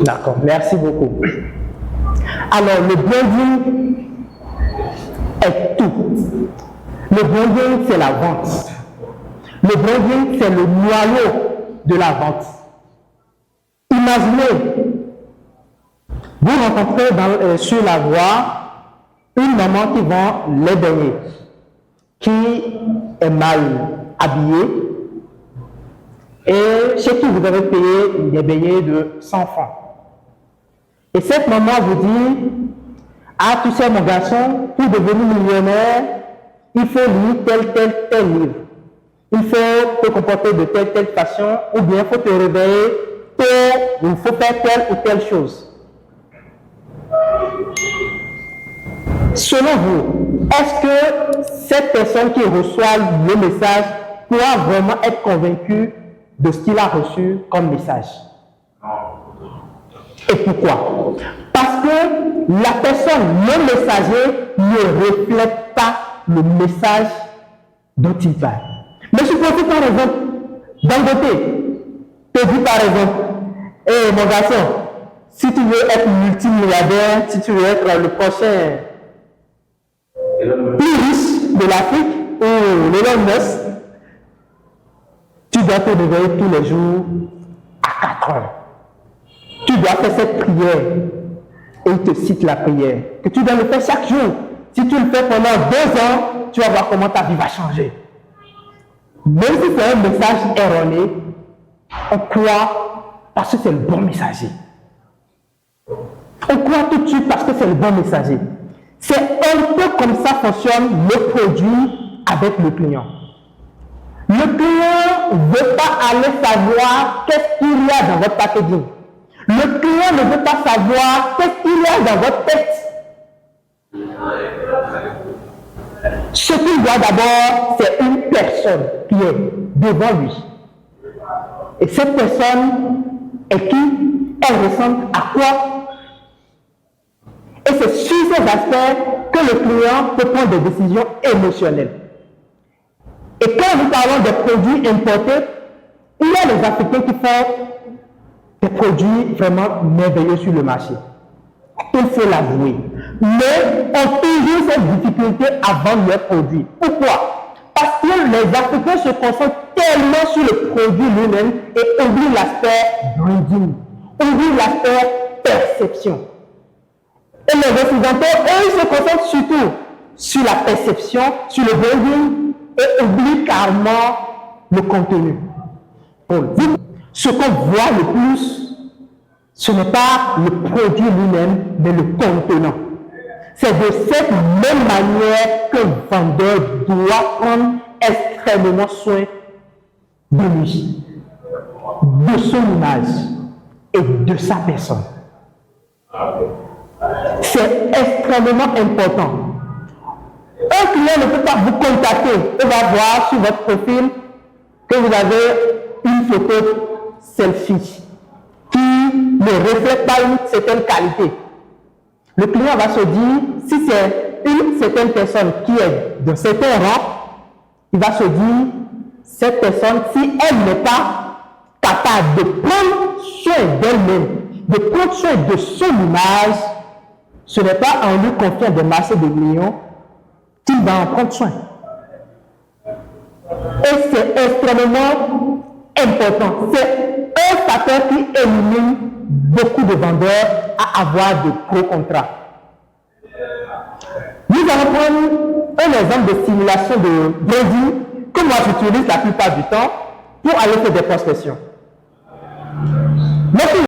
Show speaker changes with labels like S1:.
S1: D'accord, merci beaucoup. Alors, le branding est tout. Le branding, c'est la vente. Le branding, c'est le noyau de la vente. Imaginez, vous rencontrez sur la voie une maman qui vend les beignets, qui est mal habillée, et chez qui vous avez payé des beignets de 100 francs. Et cette maman vous dit, ah, tu sais mon garçon, pour devenir millionnaire, il faut lire tel livre. Il faut te comporter de telle façon, ou bien il faut te réveiller tôt, ou il faut faire telle ou telle chose. Selon vous, est-ce que cette personne qui reçoit le message pourra vraiment être convaincue de ce qu'il a reçu comme message? Et pourquoi? Parce que la personne, le messager, ne reflète pas le message dont il parle. Mais supposons par exemple, Dangote te dit par exemple, hé mon garçon, si tu veux être multimilliardaire, si tu veux être le prochain plus riche de l'Afrique ou Elon Musk, tu dois te réveiller tous les jours à 4 heures. Tu dois faire cette prière. Et il te cite la prière. Que tu dois le faire chaque jour. Si tu le fais pendant 2 ans, tu vas voir comment ta vie va changer. Même si c'est un message erroné, on croit parce que c'est le bon messager. On croit tout de suite parce que c'est le bon messager. C'est un peu comme ça fonctionne le produit avec le client. Le client ne veut pas aller savoir qu'est-ce qu'il y a dans votre packaging. Le client ne veut pas savoir qu'est-ce qu'il y a dans votre tête. Ce qu'il voit d'abord, c'est une personne qui est devant lui. Et cette personne est qui? Elle ressemble à quoi? Et c'est sur ces aspects que le client peut prendre des décisions émotionnelles. Et quand nous parlons des produits importés, il y a les Africains qui font des produits vraiment merveilleux sur le marché. Il faut l'avouer. Mais on a toujours cette difficulté à vendre leurs produits. Pourquoi? Parce que les Africains se concentrent tellement sur le produit lui-même et oublient l'aspect branding, oublient l'aspect perception. Et les Occidentaux, eux, ils se concentrent surtout sur la perception, sur le branding et oublient carrément le contenu. Ce qu'on voit le plus, ce n'est pas le produit lui-même, mais le contenant. C'est de cette même manière qu'un vendeur doit prendre extrêmement soin de lui, de son image et de sa personne. C'est extrêmement important. Un client ne peut pas vous contacter. On va voir sur votre profil que vous avez une photo selfie qui ne reflète pas une certaine qualité. Le client va se dire, si c'est une certaine personne qui est de certain rang, il va se dire, cette personne, si elle n'est pas capable de prendre soin d'elle-même, de prendre soin de son image, ce n'est pas en lui confiant des marchés de millions qu'il va en prendre soin. Et c'est extrêmement important. C'est un facteur qui élimine beaucoup de vendeurs à avoir de gros contrats. Nous allons prendre un exemple de simulation de branding que moi j'utilise la plupart du temps pour aller faire des prospections.